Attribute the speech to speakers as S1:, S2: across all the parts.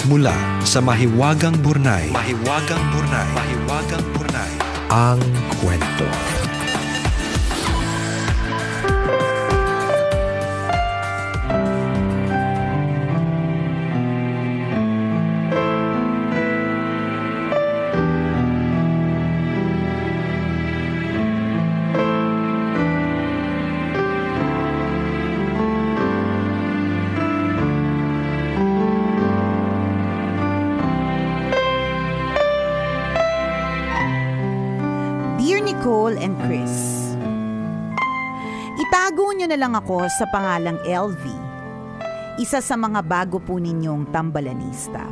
S1: Mula sa Mahiwagang Burnay. Mahiwagang Burnay. Mahiwagang Burnay. Ang kwento.
S2: Nicole and Chris. Itago niyo na lang ako sa pangalang LV, isa sa mga bago po ninyong tambalanista.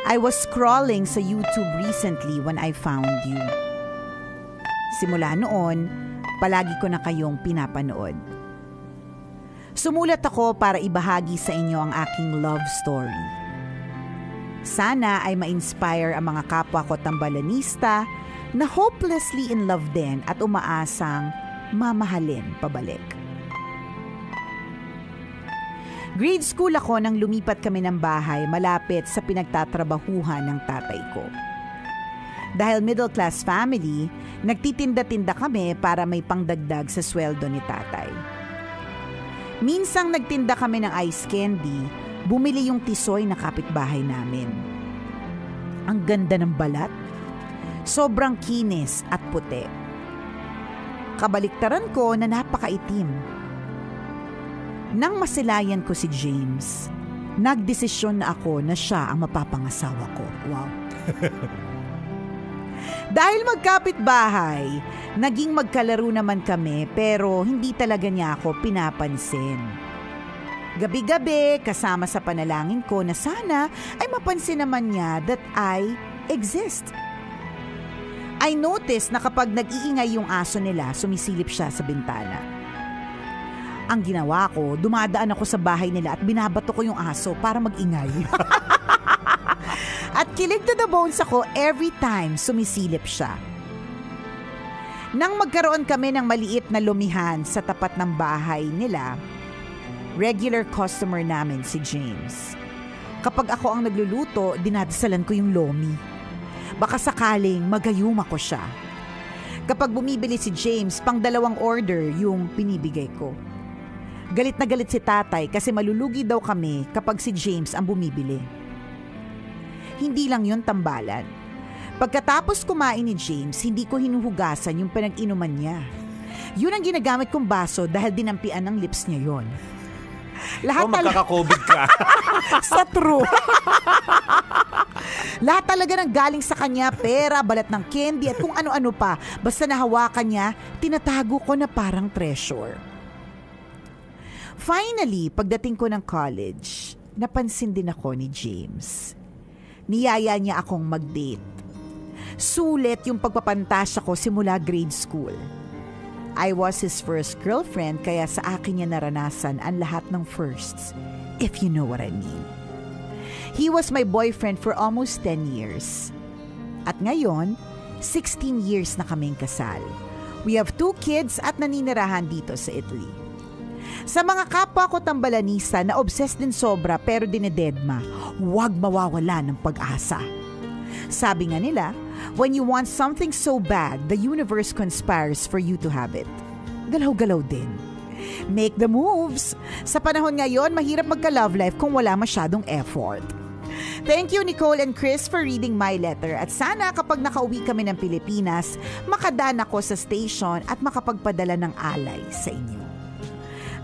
S2: I was scrolling sa YouTube recently when I found you. Simula noon, palagi ko na kayong pinapanood. Sumulat ako para ibahagi sa inyo ang aking love story. Sana ay ma-inspire ang mga kapwa ko tambalanista na hopelessly in love din at umaasang mamahalin pabalik. Grade school ako nang lumipat kami ng bahay malapit sa pinagtatrabahuhan ng tatay ko. Dahil middle class family, nagtitinda-tinda kami para may pangdagdag sa sweldo ni tatay. Minsang nagtinda kami ng ice candy, bumili yung tisoy na kapitbahay namin. Ang ganda ng balat. Sobrang kinis at puti. Kabaliktaran ko na napakaitim. Nang masilayan ko si James, nagdesisyon na ako na siya ang mapapangasawa ko. Wow. Dahil magkapit-bahay, naging magkalaro naman kami pero hindi talaga niya ako pinapansin. Gabi-gabi, kasama sa panalangin ko na sana ay mapansin naman niya that I exist. I noticed na kapag nag-iingay yung aso nila, sumisilip siya sa bintana. Ang ginawa ko, dumadaan ako sa bahay nila at binabato ko yung aso para mag-ingay. At kilig to the bones ako every time sumisilip siya. Nang magkaroon kami ng maliit na lumihan sa tapat ng bahay nila, regular customer namin si James. Kapag ako ang nagluluto, dinadasalan ko yung lomi. Baka sakaling magayuma ko siya. Kapag bumibili si James, pang 2 order yung pinibigay ko. Galit na galit si tatay kasi malulugi daw kami kapag si James ang bumibili. Hindi lang yun tambalan. Pagkatapos kumain ni James, hindi ko hinuhugasan yung pinag-inuman niya. Yun ang ginagamit kong baso dahil dinampian ng lips niya yon. Lahat
S3: magkaka-COVID ka.
S2: Sa true. Lahat talaga ng galing sa kanya, pera, balat ng candy at kung ano-ano pa. Basta nahawakan niya, tinatago ko na parang treasure. Finally, pagdating ko ng college, napansin din ako ni James. Niyaya niya akong mag-date. Sulit yung pagpapantasya ko simula grade school. I was his first girlfriend kaya sa akin niya naranasan ang lahat ng firsts, if you know what I mean. He was my boyfriend for almost 10 years. At ngayon, 16 years na kaming kasal. We have 2 kids at naninirahan dito sa Italy. Sa mga kapwa ko tambalanista na obsessed din sobra pero dinededma, huwag mawawala ng pag-asa. Sabi nga nila, when you want something so bad, the universe conspires for you to have it. Galaw-galaw din. Make the moves. Sa panahon ngayon, mahirap magka-love life kung wala masyadong effort. Thank you Nicole and Chris for reading my letter at sana kapag nakauwi kami ng Pilipinas, makadaan ako sa station at makapagpadala ng alay sa inyo.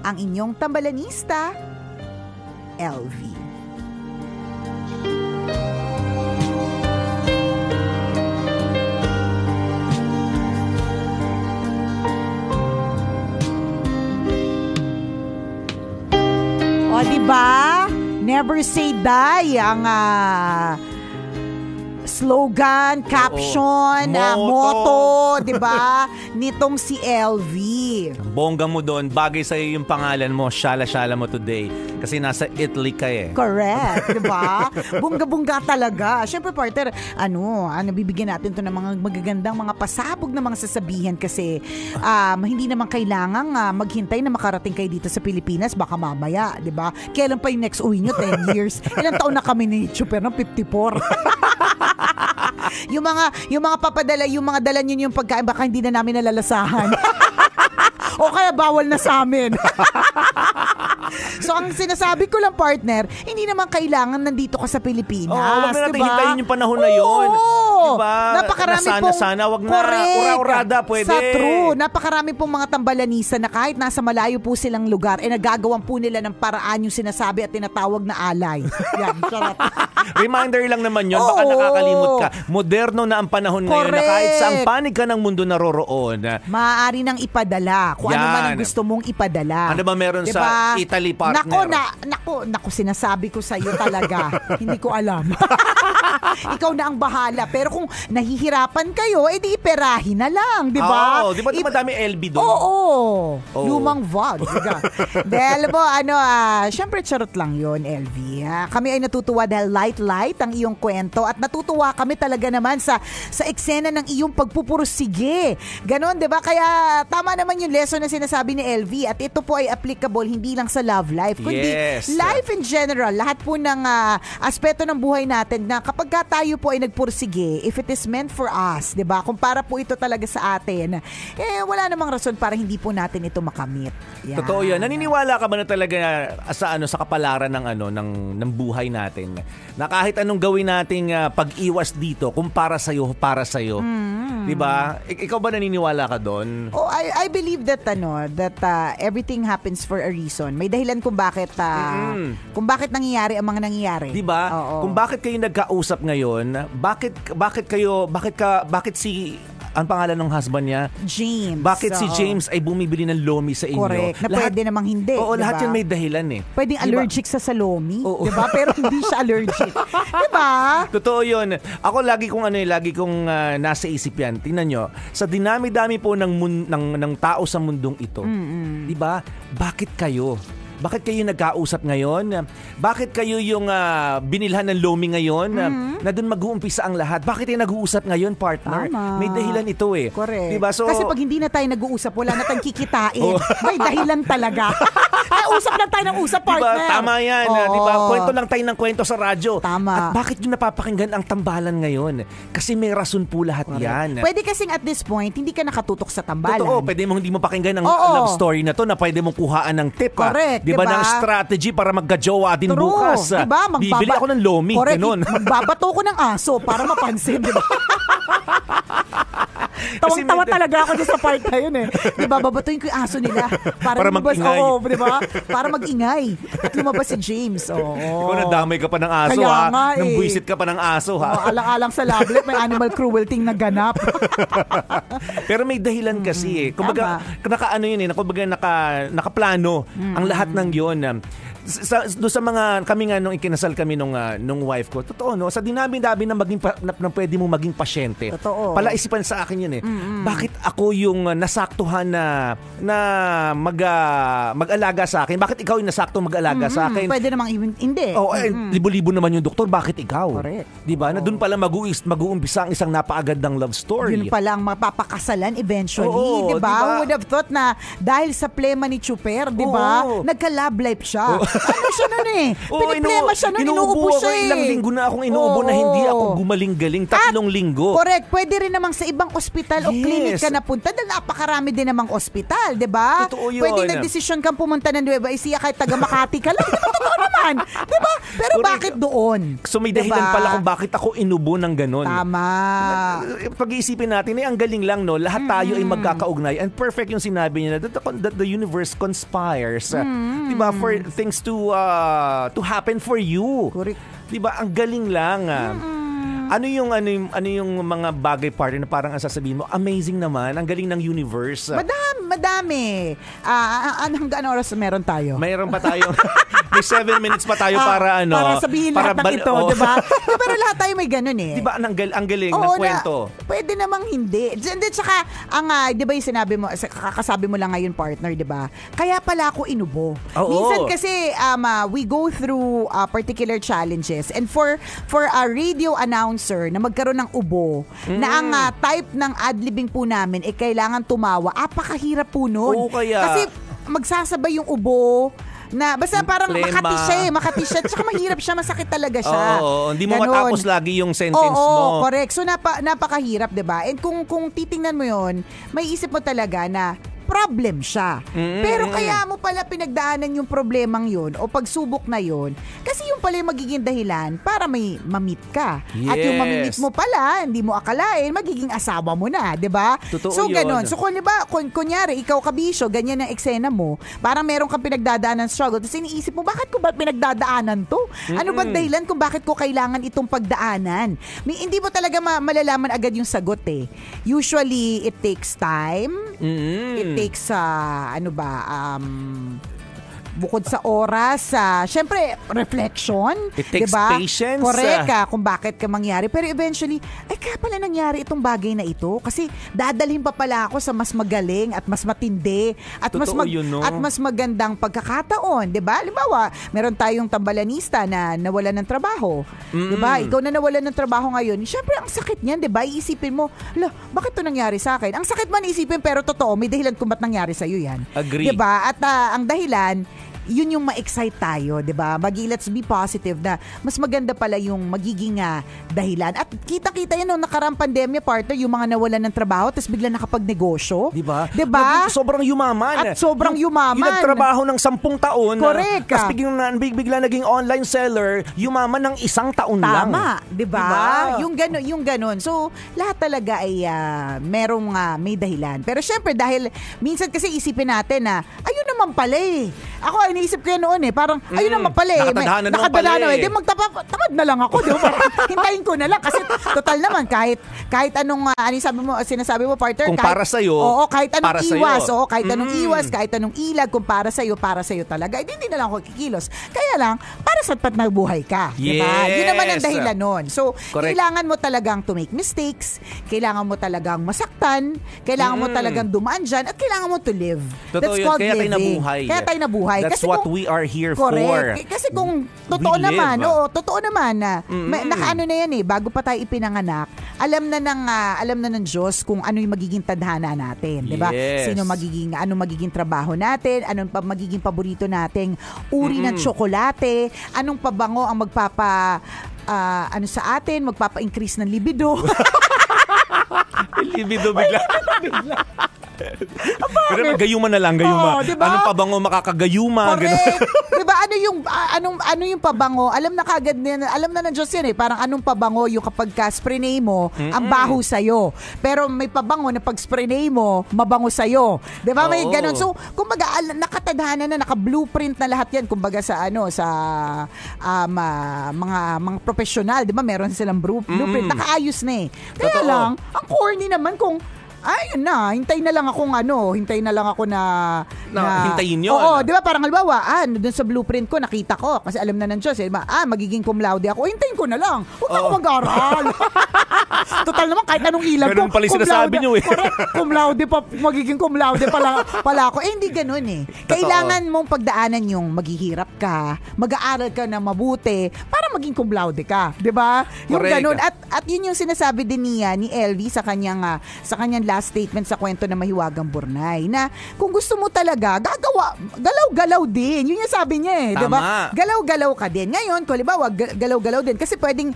S2: Ang inyong tambalanista, LV. O diba? Never say die ang slogan, caption, motto, 'di ba? Nitong si LV.
S3: Bongga mo doon, bagay sa'yo yung pangalan mo, Shala-Shala mo today. Kasi nasa Italy ka eh.
S2: Correct, 'di ba? Bongga-bongga talaga. Syempre partner, bibigyan natin 'to ng mga magagandang mga pasabog na mga sasabihin kasi hindi naman kailangang maghintay na makarating kayo dito sa Pilipinas, baka mamaya, 'di ba? Kailan pa yung next uwi nyo? 10 years. Ilang taon na kami ni Chuper ng 54. yung mga papadala, yung mga dala niyo yung pagkain, baka hindi na namin nalalasahan. O kaya bawal na sa amin. So ang sinasabi ko lang partner, hindi naman kailangan nandito ka sa Pilipinas.
S3: Huwag na natin
S2: diba?
S3: hintayin yung panahon na yun. Diba?
S2: Napakarami
S3: sana wag na ura-urada pwede.
S2: Sa true, napakarami pong mga tambalanisa na kahit nasa malayo po silang lugar, nagagawan po nila ng paraan yung sinasabi at tinatawag na alay. Yan, charot.
S3: Reminder lang naman yun, baka nakakalimot ka. Moderno na ang panahon ngayon na kahit saang panig ka ng mundo naroroon.
S2: Maaari nang ipadala kung ano man ang gusto mong ipadala.
S3: Ano ba meron sa Italy partner?
S2: Nako, sinasabi ko sa iyo talaga. Hindi ko alam. Ikaw na ang bahala. Pero kung nahihirapan kayo, edi iperahin na lang, di ba?
S3: Di ba madami LB doon?
S2: Oo. Lumang vlog. Dahil po, syempre charot lang yon LV. Kami ay natutuwa dahil light ang iyong kwento at natutuwa kami talaga naman sa eksena ng iyong pagpupursige. Ganon, di ba? Kaya tama naman yung lesson na sinasabi ni LV at ito po ay applicable hindi lang sa love life, kundi life in general. Lahat po ng aspeto ng buhay natin na kapag tayo po ay nagpursige, if it is meant for us, 'di ba? Kung para po ito talaga sa atin, wala namang rason para hindi po natin ito makamit. Yan.
S3: Totoo 'yan. Naniniwala ka ba na talaga sa kapalaran ng buhay natin? Na kahit anong gawin nating pag-iwas dito, kung para sa 'yo, 'di ba? Ikaw ba naniniwala ka doon?
S2: Oh, I believe that everything happens for a reason. May dahilan kung bakit nangyayari ang mga nangyayari.
S3: 'Di ba? Kung bakit kayo nagkausap ngayon, bakit si ang pangalan ng husband niya?
S2: James.
S3: Bakit si James ay bumibili ng lomi sa inyo?
S2: Correct. Na pwede namang hindi.
S3: Oo,
S2: diba?
S3: Lahat yan may dahilan eh.
S2: Pwedeng allergic sa lomi. Diba? Pero hindi siya allergic. Diba?
S3: Totoo yun. Ako lagi kong nasa isip yan. Tingnan nyo, sa dinami-dami po ng tao sa mundong ito, diba? Bakit kayo nagkausap ngayon? Bakit kayo yung binilhan ng lomi ngayon na doon mag-uumpisa ang lahat? Bakit kayo nag-uusap ngayon, partner?
S2: Tama.
S3: May dahilan ito eh.
S2: Correct.
S3: Diba? So,
S2: kasi pag hindi na tayo nag-uusap, wala na tayong kikitain. May dahilan talaga. Usap lang tayo ng usap, partner.
S3: Diba? Tama yan. Diba? Kwento lang tayo ng kwento sa radyo.
S2: Tama.
S3: At bakit yung napapakinggan ang tambalan ngayon? Kasi may rason po lahat yan.
S2: Pwede kasing at this point, hindi ka nakatutok sa tambalan.
S3: Totoo. Pwede mo hindi mo pakinggan ang love story na to na pwede mong kuhaan ng tip.
S2: Correct.
S3: Diba ng strategy para magka-jowa din bukas?
S2: Diba?
S3: Bibili ako ng lomi.
S2: Correct.
S3: Ganun.
S2: Magbabato ko ng aso para mapansin. Diba? Tawang-tawa talaga ako sa part na yun eh. Diba? Babatuin ko yung aso nila. Para
S3: mag-ingay.
S2: Diba? Para mag-ingay. At lumabas si James.
S3: Ikaw nadamay ka pa ng aso.
S2: Kaya nga
S3: Nang buwisit ka pa ng aso
S2: alang-alang sa love life, may animal cruelty na ganap.
S3: Pero may dahilan kasi eh. Kumbaga, nakaplano ang lahat ng yun. Sa mga kami nga nung ikinasal kami nung wife ko, totoo no, sa dinami-dami na pwede mo maging pasyente.
S2: Totoo.
S3: Palaisipan sa akin yun eh. Bakit ako yung nasaktuhan na mag-alaga sa akin? Bakit ikaw yung nasakto mag-alaga sa akin?
S2: Pwede namang hindi.
S3: Libo-libo naman yung doktor, bakit ikaw?
S2: Correct.
S3: 'Di ba? Na doon pala mag-uumpisa ang isang napakagandang love story.
S2: Yun pala ang mapapakasalan eventually,
S3: Oo,
S2: 'di ba?
S3: diba?
S2: Who would have thought na dahil sa plema ni Chuper, 'di ba? Nagka-love life siya. Ano siya nun eh? Piniplema siya nun, inuubo siya eh.
S3: Ilang linggo na akong inuubo na hindi ako gumaling-galing. 3 linggo.
S2: Correct. Pwede rin namang sa ibang ospital o clinic ka napunta dahil napakarami din namang ospital, di ba?
S3: Totoo yun.
S2: Pwede nagdesisyon kang pumunta ng Nueva Ecija kahit taga Makati ka lang. Totoo naman. Di ba? Pero bakit doon?
S3: So may dahilan pala kung bakit ako inubo ng ganun.
S2: Tama.
S3: Pag-iisipin natin, ang galing lang, no? Lahat tayo ay magkakaugnay. And perfect yung sinabi niya that the universe conspires. Di ba? For things to happen for you.
S2: Correct.
S3: 'Di ba? Ang galing lang. Ano yung mga bagay partner na parang ang sasabihin mo, amazing naman, ang galing ng universe.
S2: Madami. Hanggang oras meron tayo?
S3: Mayroon pa tayong May 7 minutes pa tayo para
S2: para sabihin lahat ng ito, di ba? Pero lahat tayo may ganun eh.
S3: Di ba, ang galing ng kwento?
S2: Pwede namang hindi. Tsaka, di ba yung sinabi mo, kakasabi mo lang ngayon, partner, di ba? Kaya pala ako inubo. Minsan kasi, we go through particular challenges. And for a radio announcer na magkaroon ng ubo, na ang type ng ad-libbing po namin, kailangan tumawa. Apakahirap po nun.
S3: Oo, kaya.
S2: Kasi magsasabay yung ubo, na basta parang makati siya. Tsaka mahirap siya, masakit talaga siya.
S3: Oo, hindi mo matapos lagi yung sentence mo.
S2: Oo, correct. So napakahirap, 'di ba? And kung titingnan mo 'yon, may isip mo talaga na problem siya. Pero kaya mo pala pinagdaanan yung problemang yun o pagsubok na yun kasi yung pala yung magiging dahilan para may mamit ka.
S3: Yes.
S2: At yung mamimit mo pala, hindi mo akalain, magiging asawa mo na, di ba?
S3: Totoo
S2: so,
S3: yun.
S2: ganon. So, kunyari, ikaw kabisyo, ganyan ang eksena mo, parang meron kang pinagdadaanan struggle, tapos iniisip mo, bakit ko ba pinagdadaanan to? Ano ba dahilan kung bakit ko kailangan itong pagdaanan? Hindi mo talaga malalaman agad yung sagot eh. Usually, it takes time. It takes bukod sa oras, syempre, reflection.
S3: It takes
S2: diba?
S3: patience.
S2: Correct kung bakit ka mangyari. Pero eventually, kaya pala nangyari itong bagay na ito. Kasi dadalhin pa pala ako sa mas magaling at mas matindi at mas magandang pagkakataon. Diba? Halimbawa, meron tayong tambalanista na nawalan ng trabaho. Diba? Ikaw na nawalan ng trabaho ngayon. Syempre, ang sakit niyan, diba? Iisipin mo, bakit ito nangyari sa akin? Ang sakit man isipin, pero totoo, may dahilan kung ba't nangyari sa'yo yan.
S3: Agree.
S2: Diba? At ang dahilan, yun yung ma-excite tayo, 'di ba? Let's be positive na mas maganda pala yung magiging dahilan. At kita-kita yan nung nakaraang pandemya, partner, yung mga nawalan ng trabaho tapos bigla nakapagnegosyo.
S3: 'Di ba?
S2: Diba?
S3: Sobrang yumaman.
S2: At sobrang yumaman.
S3: Yung nagtrabaho ng 10 taon.
S2: Correct.
S3: Tapos bigla naging online seller, yumaman ng 1 taon lang.
S2: Tama, 'di ba? Yung ganun. So, lahat talaga ay may dahilan. Pero syempre dahil minsan kasi isipin natin na ayun naman pala eh. Ako iniisip ko yan noon eh. Parang, ayun naman pala eh.
S3: Nakatadhana naman pala eh.
S2: Di tamad na lang ako. Di ba? Hintayin ko na lang. Kasi total naman, kahit anong, sinasabi mo, partner.
S3: Kung para sa'yo,
S2: oo, kahit anong iwas.
S3: Sa'yo.
S2: Oo, kahit anong iwas, kahit anong ilag, kung para sa'yo talaga. Hindi na lang ako kikilos. Kaya lang, para sa na buhay ka.
S3: Yes.
S2: Diba? Yun naman ang dahilan nun. So,
S3: correct.
S2: Kailangan mo talagang to make mistakes. Kailangan mo talagang masaktan. Kailangan mo talagang dumaan dyan. At kailangan mo to live.
S3: Totoo
S2: That's
S3: yun.
S2: called
S3: Kaya
S2: living.
S3: tayo nabuhay.
S2: Kaya tayo nabuhay.
S3: That's
S2: kasi
S3: what we are here for.
S2: Kasi kung totoo naman, totoo naman na nakaano na yan eh, bago pa tayo ipinanganak, alam na ng Diyos kung ano yung magiging tadhana natin, 'di ba?
S3: Yes.
S2: Anong magiging trabaho natin, anong magiging paborito nating uri ng tsokolate, anong pabango ang sa atin, magpapa-increase ng libido.
S3: Libido bigla. Pero gayuma na lang, gayuma.
S2: Diba?
S3: Anong pabango makakagayuma?
S2: Correct. Diba? Ano yung pabango? Alam na ng Diyos yan eh. Parang anong pabango yung kapag ka-spray mo, ang baho sa'yo. Pero may pabango na pag spray mo, mabango sa'yo. Diba? May ganun. So, kumbaga, nakatadhana na, naka-blueprint na lahat yan. Kumbaga sa mga professional, diba? Meron silang blueprint. Nakaayos na eh. Kaya lang, ang corny naman kung ayun na, hintayin na lang ako na
S3: hintayin yun.
S2: Oo, di ba? Parang halimbawa, doon sa blueprint ko, nakita ko, kasi alam na ng Diyos, magiging cum laude ako, hintayin ko na lang. Huwag na ako mag-aral. Total naman, kahit anong ilag ko.
S3: Ganun pala yung sinasabi nyo eh.
S2: Cum laude pa, magiging cum laude pala ako. Hindi ganun eh. Kailangan mong pagdaanan yung maghihirap ka, mag-aaral ka na mabuti, para maging cum laude ka. Di ba? Yung ganun. At yun yung sinasabi din ni Elvie sa kanyang last statement sa kwento na Mahiwagang Burnay, na kung gusto mo talaga, galaw-galaw din. Yun yung sabi niya eh. Diba? Galaw-galaw ka din. Ngayon, kung halimbawa, galaw-galaw din. Kasi pwedeng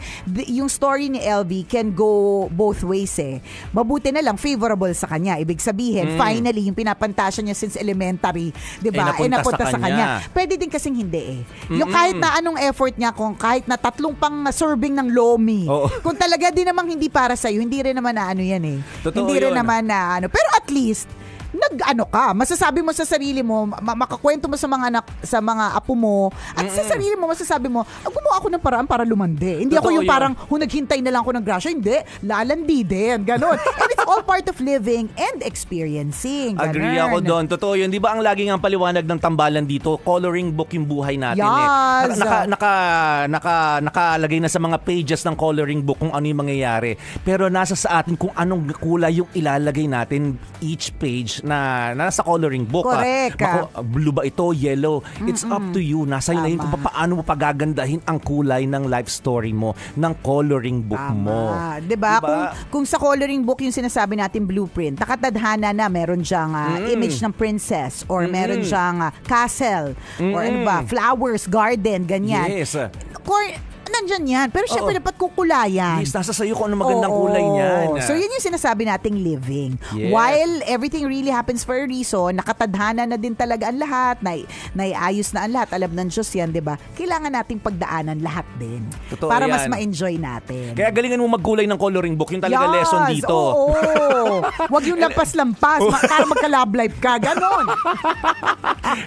S2: yung story ni LV can go both ways eh. Mabuti na lang, favorable sa kanya. Ibig sabihin, finally, yung pinapantasya niya since elementary, diba? Napunta sa kanya. Pwede din kasing hindi eh. Yung kahit na anong effort niya, kung kahit na 3 pang serving ng lomi, kung talaga din namang hindi para sa'yo, hindi rin naman na ano yan eh.
S3: Totoo
S2: hindi rin
S3: yun.
S2: naman na ano. Pero at least, nag-ano ka, masasabi mo sa sarili mo, makakwento mo sa mga anak, sa mga apo mo, at sa sarili mo, masasabi mo, gumawa ako ng paraan para lumande. Hindi ako
S3: Totoo
S2: yung
S3: yun.
S2: parang, naghintay na lang ako ng grasya. Hindi, lalandi din. Ganon. And it's all part of living and experiencing. Ganon.
S3: Agree ako doon. Totoo yun. Di ba ang lagi nga paliwanag ng tambalan dito, coloring book yung buhay natin
S2: Yes.
S3: Nakalagay na sa mga pages ng coloring book kung ano yung mangyayari. Pero nasa sa atin kung anong kulay yung ilalagay natin each page na nasa coloring book.
S2: Correct.
S3: Blue ba ito? Yellow? It's up to you. Nasa iyo na yun kung
S2: Tama.
S3: paano mo pagagandahin ang kulay ng life story mo, ng coloring book mo.
S2: Diba? Kung sa coloring book yung sinasabi natin blueprint, nakatadhana na meron diyang image ng princess or meron diyang castle or ano ba, flowers, garden, ganyan.
S3: Yes.
S2: Nandyan yan. Pero syempre dapat kukulayan.
S3: Yes, nasa sayo kung ano magandang kulay niyan.
S2: So yun yung sinasabi nating living.
S3: Yes.
S2: While everything really happens for a reason, nakatadhana na din talaga ang lahat, naiayos na ang lahat, alam ng Diyos yan, diba? Kailangan nating pagdaanan lahat din.
S3: Totoo
S2: para
S3: yan.
S2: mas ma-enjoy natin.
S3: Kaya galingan mo magkulay ng coloring book. Yung talaga lesson dito.
S2: Oo. Huwag yung lampas-lampas. Para magka-love life ka. Ganon.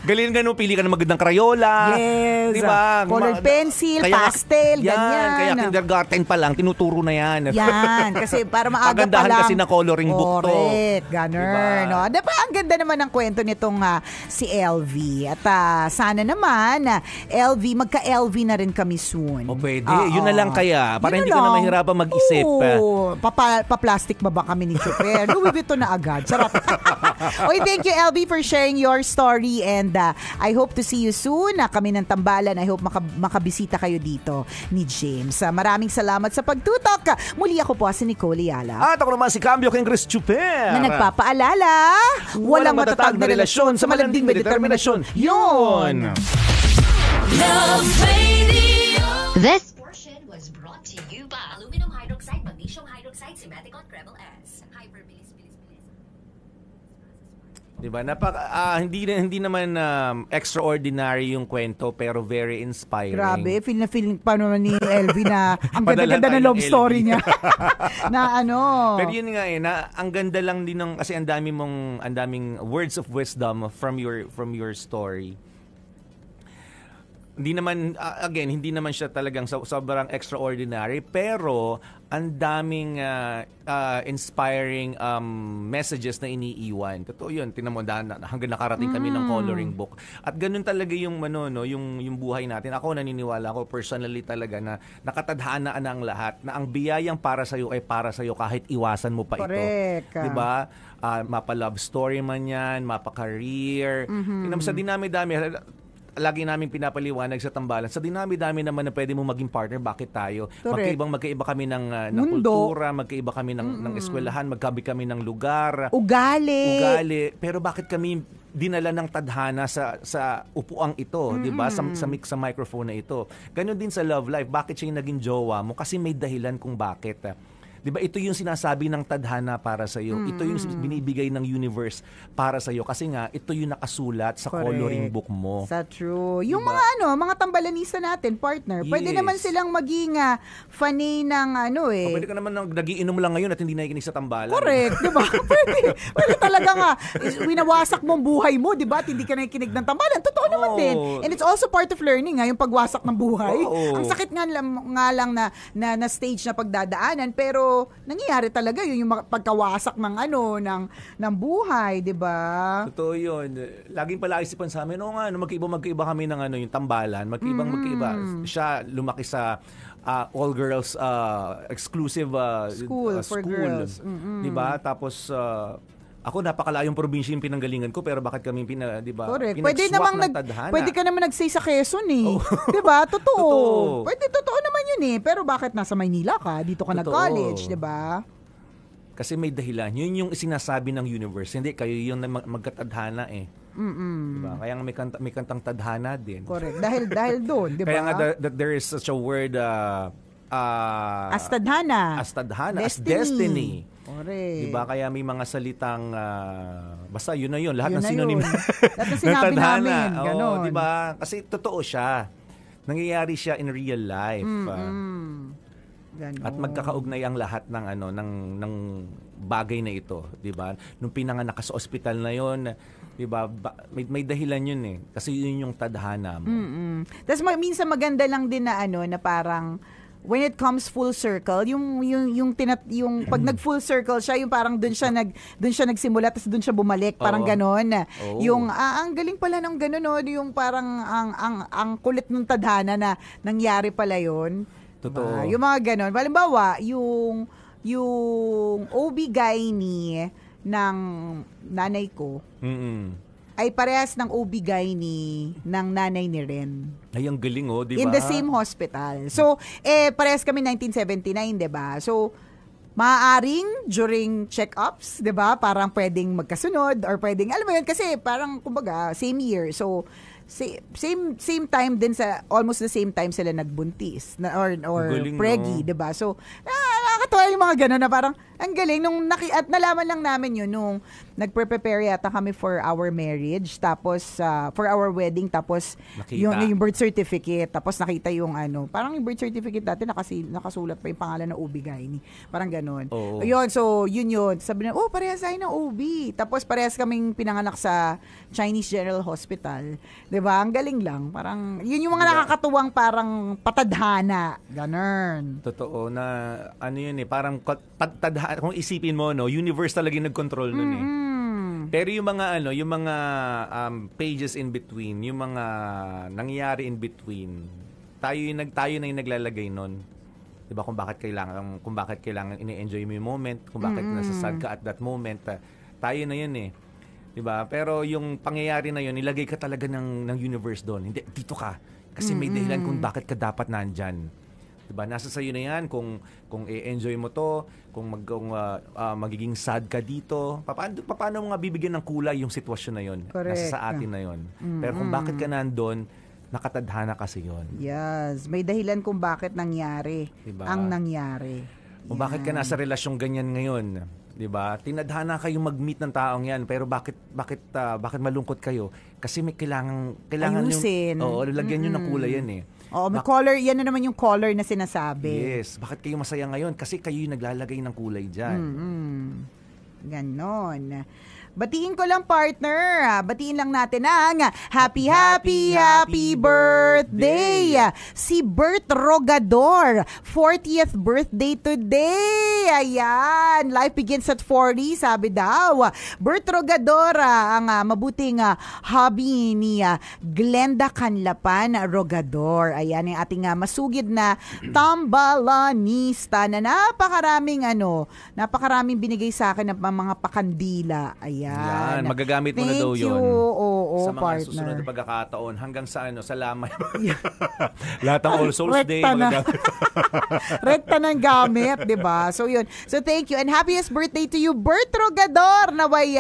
S3: Galingan mo, pili ka ng magandang Crayola.
S2: Yes.
S3: Diba?
S2: Colored pencil, pastel, ganyan.
S3: Kaya kindergarten pa lang, tinuturo na yan.
S2: Yan. Kasi para maaga pa
S3: Pagandahan
S2: lang.
S3: kasi na coloring book to.
S2: Correct. Ganun.
S3: Diba?
S2: No? Diba, ang ganda naman ng kwento nitong si LV. At sana naman, LV, magka-LV na rin kami soon.
S3: O pwede. Yun na lang kaya. Para
S2: Yun
S3: hindi ka na mahirapan mag-isip.
S2: Oo. Pa-plastic ba kami ni Chuper? Louis Vuitton na agad. Sarap. Oy, thank you, LV, for sharing your story. And I hope to see you soon. Kami ng Tambalan. I hope makabisita kayo dito ni James. Maraming salamat sa pagtutok. Muli ako po si Nicole Yala.
S3: At ako naman si Cambio King Chris Chuper.
S2: Na nagpapaalala, walang matatag na relasyon sa malanding may determinasyon. Yun!
S4: Love Radio.
S5: This portion was brought to you by aluminum hydroxide, magnesium hydroxide, Simaticon Treble S. Hyperbilis.
S3: Diba? Hindi naman extraordinary yung kwento pero very inspiring.
S2: Grabe, feel pa naman ni LV na ang
S3: Padala
S2: ganda-ganda
S3: tayo
S2: ng love
S3: ng
S2: story
S3: LV.
S2: niya. Na ano.
S3: Pero yun nga ang ganda lang din ng kasi ang daming words of wisdom from your story. Hindi naman siya talagang sobrang extraordinary pero ang daming inspiring messages na iniiwan. Totoo yun, hanggang nakarating kami ng coloring book. At ganun talaga yung yung buhay natin. Ako naniniwala ako personally talaga na nakatadhana na ang lahat, na ang biyayang para sa iyo ay para sa iyo kahit iwasan mo pa
S2: Correct.
S3: ito. 'Di ba? Mapa-love story man 'yan, mapa-career. Sa dinami-dami lagi namin pinapaliwanag sa Tambalan. Sa dinami-dami naman na pwede mo maging partner, bakit tayo?
S2: Correct.
S3: Magkaiba kami ng
S2: Mundo.
S3: kultura, magkaiba kami ng eskwelahan, magkabi kami ng lugar.
S2: Ugali.
S3: Pero bakit kami dinala ng tadhana sa upuang ito, 'di ba? Sa microphone na ito. Ganon din sa love life. Bakit siya yung naging jowa mo? Kasi may dahilan kung bakit. 'Di ba? Ito yung sinasabi ng tadhana para sa iyo. Ito yung binibigay ng universe para sa iyo kasi nga ito yung nakasulat sa
S2: Correct.
S3: coloring book mo.
S2: Sa true. Yung
S3: Diba?
S2: mga tambalanista natin, partner, pwede
S3: Yes.
S2: naman silang maging fanay ng
S3: Pwede ka naman nagiinom lang ngayon at hindi nakikinig sa Tambalan.
S2: Correct, 'di ba? Pwede talaga nga winawasak mo ang buhay mo, 'di ba? At hindi ka nakikinig ng tambalan. Totoo naman din. And it's also part of learning, yung pagwasak ng buhay.
S3: Oo.
S2: Ang sakit nga lang na stage na pagdadaanan, pero nangyayari talaga yung pagkawasak ng buhay, 'di ba?
S3: Totoo yun. Laging palaisipan sa amin, magkaiba kami ng yung Tambalan. Magkaiba. Siya lumaki sa all-girls exclusive
S2: School for girls.
S3: 'Di ba? Tapos ako napakalayong probinsya yung pinanggalingan ko pero bakit kami di ba?
S2: Correct.
S3: Pinagswak ng tadhana.
S2: Pwede ka naman nag-stay sa Quezon eh. 'Di ba? Totoo.
S3: Totoo.
S2: Pwede totoo naman 'yun eh. Pero bakit nasa Maynila ka? Dito ka
S3: Totoo.
S2: nag-college, 'di ba?
S3: Kasi may dahilan. Yun yung sinasabi ng universe. Hindi, kayo yung magkatadhana eh. Diba? Kaya nga may kantang tadhana din.
S2: Correct. Dahil doon, 'di ba?
S3: Kaya nga that there is such a word
S2: Astadhana.
S3: as destiny.
S2: Correct.
S3: Diba? Kaya may mga salitang basta yun na yun. Lahat
S2: Yun
S3: ng
S2: na
S3: synonym
S2: yun. Lahat ng sinabi namin, ganon.
S3: Oo, diba? Kasi totoo siya. Nangyayari siya in real life.
S2: Ganon.
S3: At magkakaugnay ang lahat ng ng bagay na ito, 'di ba? Nung pinanganak ka sa ospital na 'yon, 'di ba? May dahilan 'yun eh. Kasi 'yun yung tadhana mo.
S2: Tapos minsan maganda lang din na na parang when it comes full circle, yung pag nag full circle siya, yung parang doon siya nagsimula tapos doon siya bumalik, parang ganon. Yung ang galing pala ng ganon, no, yung parang ang kulit ng tadhana na nangyari pala 'yon.
S3: Totoo.
S2: Yung mga ganon. Halimbawa, yung OB-GYN ng nanay ko ay parehas ng OB-GYN ng nanay ni Ren.
S3: Ay, ang galing di ba?
S2: In the same hospital. So, parehas kami 1979, di ba? So, maaaring during check-ups, di ba? Parang pwedeng magkasunod or pwedeng, alam mo yun, kasi parang, kumbaga, same year. So, same time din almost the same time sila nagbuntis or
S3: galing,
S2: preggy,
S3: no?
S2: 'di ba? So nakakatawa yung mga ganun na parang ang galing at nalaman lang namin yun nung nagpe-prepare yata kami for our marriage, tapos for our wedding, tapos yung birth certificate, tapos nakita yung parang yung birth certificate dati nakasulat pa yung pangalan ng OB-GYN. Parang ganun. Yun, so yun. Sabi na, parehas tayo ng OB. Tapos parehas kaming pinanganak sa Chinese General Hospital. 'Di ba? Ang galing lang. Parang yun yung mga nakakatuwang parang patadhana. Ganun.
S3: Totoo na yun parang patadhana, kung isipin mo universe talaga yung nag-control nun Pero yung mga pages in between, yung mga nangyayari in between, tayo na yung naglalagay nun. 'Di ba? Kung bakit kailangan ini-enjoy mo yung moment, kung bakit nasa sad ka at that moment, tayo na yun 'Di ba? Pero yung pangyayari na yun, nilagay ka talaga ng universe doon. Hindi, dito ka. Kasi may dahilan kung bakit ka dapat nandyan. 'Di ba? Nasa sa'yo na yan kung i-enjoy mo to, kung magiging sad ka dito. Paano mo nga bibigyan ng kulay yung sitwasyon na yun?
S2: Correct.
S3: Nasa sa atin na yun. Pero kung bakit ka nandun, nakatadhana kasi yun.
S2: Yes. May dahilan kung bakit nangyari.
S3: Diba?
S2: Ang nangyari.
S3: Kung bakit ka nasa relasyong ganyan ngayon. 'Di ba? Tinadhana kayong mag-meet ng taong 'yan, pero bakit malungkot kayo? Kasi may kailangan
S2: ayusin.
S3: Lalagyan niyo ng kulay 'yan
S2: may color, yan na naman yung color na sinasabi.
S3: Yes, bakit kayo masaya ngayon? Kasi kayo yung naglalagay ng kulay diyan.
S2: Ganon. Batiin ko lang, partner. Batiin lang natin ang happy birthday. Si Bert Rogador. 40th birthday today. Ayan. Life begins at 40, sabi daw. Bert Rogador, ang mabuting hobby ni Glenda Canlapan Rogador. Ayan, yung ating masugid na tambalanista na napakaraming binigay sa akin ng mga pakandila. Ayan.
S3: Yan, magagamit mo na daw yun.
S2: Sa
S3: mga
S2: partner.
S3: susunod na pagkakataon hanggang sa sa lamay. Lahat ng All Souls Day
S2: Rekta na.
S3: magagamit.
S2: Rekta ng gamit, 'di ba? So yun. So thank you and happiest birthday to you, Bert Rogador. Naway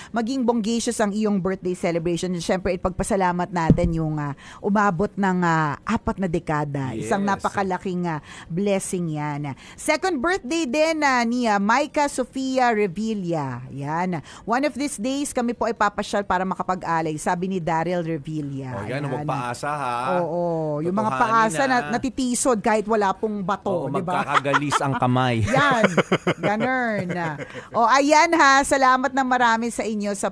S2: maging bonggacious ang iyong birthday celebration. Siyempre ipagpasalamat natin yung umabot ng 4 na dekada.
S3: Yes.
S2: Isang napakalaking blessing 'yan. Second birthday din ni Maika Sofia Revilla. Yan. One of these days, kami po ay papasyal para makapag-alay, sabi ni Daryl Revilla.
S3: Yan, huwag paasa ha.
S2: Oo, yung mga paasa na natitisod kahit wala pong bato, di ba?
S3: Magkakagalis ang kamay.
S2: Yan, ganun. Ayan ha, salamat na marami sa inyo sa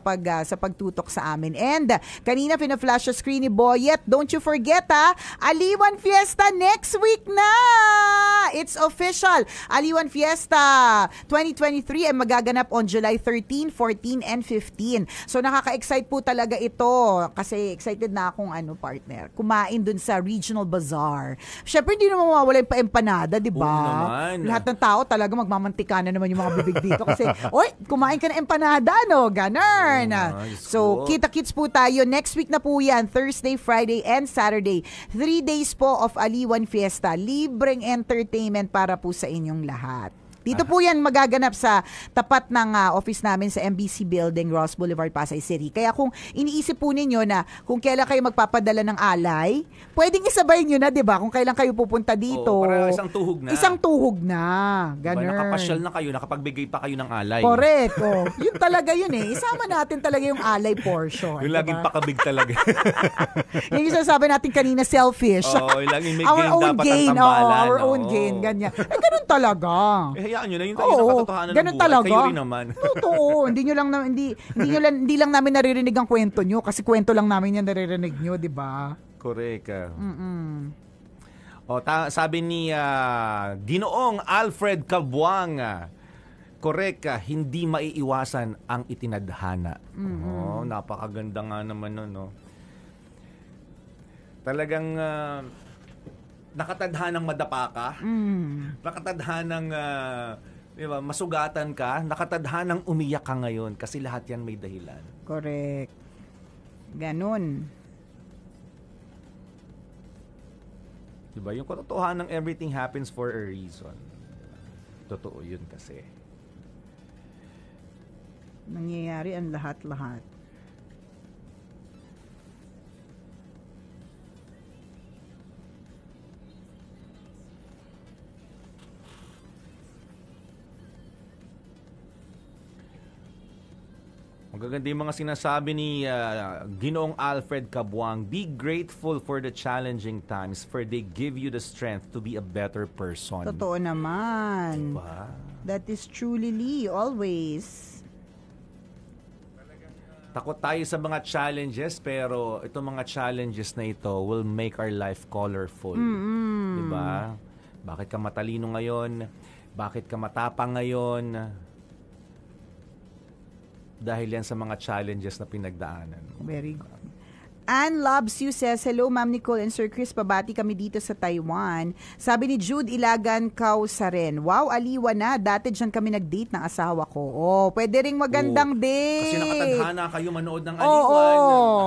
S2: pagtutok sa amin. And kanina pina-flash sa screen ni Boyet, don't you forget Aliwan Fiesta next week na! It's official. Aliwan Fiesta 2023 ay magaganap on July 13, 14, and 15. So nakaka-excite po talaga ito kasi excited na akong partner. Kumain dun sa Regional Bazaar. Syempre hindi naman mawawala yung pa-empanada, di ba? Lahat ng tao talaga magmamantika na naman yung mga bibig dito kasi, kumain ka na empanada, no? Ganun. So, kita-kits po tayo. Next week na po yan. Thursday, Friday, and Saturday. 3 days po of Aliwan Fiesta. Libreng entertainment para po sa inyong lahat. Dito po yan magaganap sa tapat ng office namin sa MBC Building, Ross Boulevard, Pasay City. Kaya kung iniisip po ninyo na kung kailan kayo magpapadala ng alay, pwedeng isabay nyo na, di ba? Kung kailan kayo pupunta dito.
S3: Oo, para isang tuhog na.
S2: Isang tuhog na.
S3: Diba,
S2: Ganun.
S3: nakapasyal na kayo, nakapagbigay pa kayo ng alay.
S2: Correct. Oh. Yun talaga yun eh. Isama natin talaga yung alay portion.
S3: Yung laging
S2: diba?
S3: pakabig talaga.
S2: Yung sasabi natin kanina, selfish.
S3: Oo, yung laging may
S2: Our
S3: gain
S2: own
S3: dapat
S2: gain.
S3: ang tambalan.
S2: Our own
S3: Oo.
S2: gain. Ganyan. Ganun talaga.
S3: Hayaan nyo na, yun
S2: Oo,
S3: tayo ng katotohanan
S2: ganun
S3: ng buhay.
S2: talaga.
S3: Kayo rin naman.
S2: Totoo. Hindi lang namin naririnig ang kwento nyo kasi kwento lang namin yan naririnig nyo, di ba?
S3: Correct. Sabi ni Ginoong Alfred Cabuang, correct, hindi maiiwasan ang itinadhana. Napakaganda nga naman nun, no? Talagang nakatadhanang madapa ka, nakatadhanang diba, masugatan ka, nakatadhanang umiyak ka ngayon kasi lahat yan may dahilan.
S2: Correct. Ganun.
S3: Diba? Yung katotohanan ng everything happens for a reason. Totoo yun kasi.
S2: Nangyayari ang lahat-lahat.
S3: Magaganda yung mga sinasabi ni Ginoong Alfred Cabuang. Be grateful for the challenging times for they give you the strength to be a better person.
S2: Totoo naman.
S3: Diba?
S2: That is truly Lee, always.
S3: Takot tayo sa mga challenges, pero itong mga challenges na ito will make our life colorful. Diba? Bakit ka matalino ngayon? Bakit ka matapang ngayon? Dahil yan sa mga challenges na pinagdaanan.
S2: Very good. Ann Loves You says, hello Ma'am Nicole and Sir Chris, pabati kami dito sa Taiwan. Sabi ni Jude Ilagan Kausaren, wow, aliwa na, dati dyan kami nag-date ng asawa ko. Oh, pwede ring magandang date.
S3: Kasi nakatadhana kayo manood ng
S2: Oo.
S3: aliwan.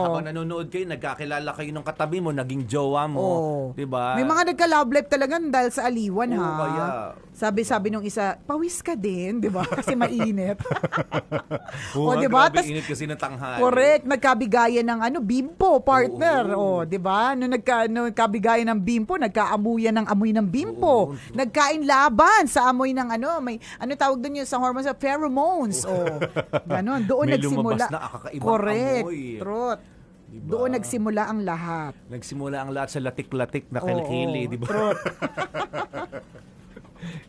S3: Habang nanonood kayo, nagkakilala kayo ng katabi mo, naging jowa mo.
S2: Oh.
S3: Diba?
S2: May mga nagka-love life talaga dahil sa aliwan,
S3: Oo,
S2: ha?
S3: kaya.
S2: Sabi nung isa, pawis ka din, di ba? Kasi mainit.
S3: Oo,
S2: O, di ba?
S3: grabe,
S2: Tas-
S3: init kasi ng tanghali.
S2: Correct, nagkabigayan ng bimpo, partner. O, di ba? Nung nagkabigayan ng bimpo, nagkaamuyan ng amoy ng bimpo. Nagkain laban sa amoy ng may tawag doon yun sa hormones, pheromones. O, ganon. Doon
S3: May
S2: nagsimula.
S3: lumabas na kakaibang
S2: Correct.
S3: amoy.
S2: Truth.
S3: Diba?
S2: Doon nagsimula ang lahat.
S3: Nagsimula ang lahat sa latik-latik na
S2: Oo,
S3: kilikili, di ba?
S2: truth.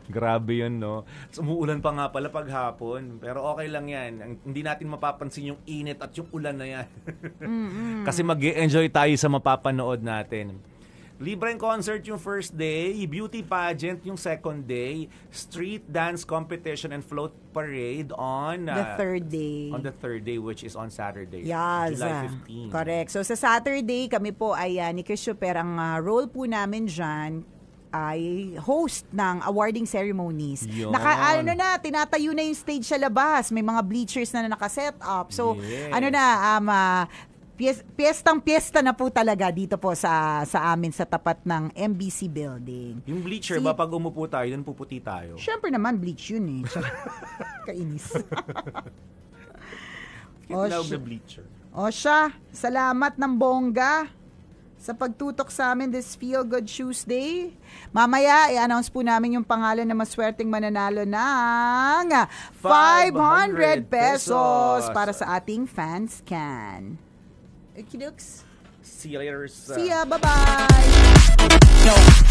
S3: Grabe yun, no? Umuulan pa nga pala paghapon. Pero okay lang yan. Hindi natin mapapansin yung init at yung ulan na yan. Kasi mag-enjoy tayo sa mapapanood natin. Libreng concert yung first day, beauty pageant yung second day, street dance competition and float parade on
S2: The third day.
S3: On the third day, which is on Saturday,
S2: Yes.
S3: July 15.
S2: Correct. So sa Saturday, kami po ay ni Chris Super, ang role po namin dyan ay host ng awarding ceremonies.
S3: Yun.
S2: Tinatayo na yung stage sa labas. May mga bleachers na nakaset up. So,
S3: Yes.
S2: piyestang-piyesta na po talaga dito po sa amin sa tapat ng MBC Building.
S3: Yung bleacher ba, pag umupo tayo, dun puputi tayo?
S2: Siyempre naman, bleach yun eh. Kainis.
S3: Tinawag na bleacher.
S2: O siya, salamat ng bongga sa pagtutok sa amin this Feel Good Tuesday. Mamaya, i-announce po namin yung pangalan na maswerteng mananalo ng 500 pesos para sa ating fans can. Okay, Dukes.
S3: See you later.
S2: See ya, bye-bye!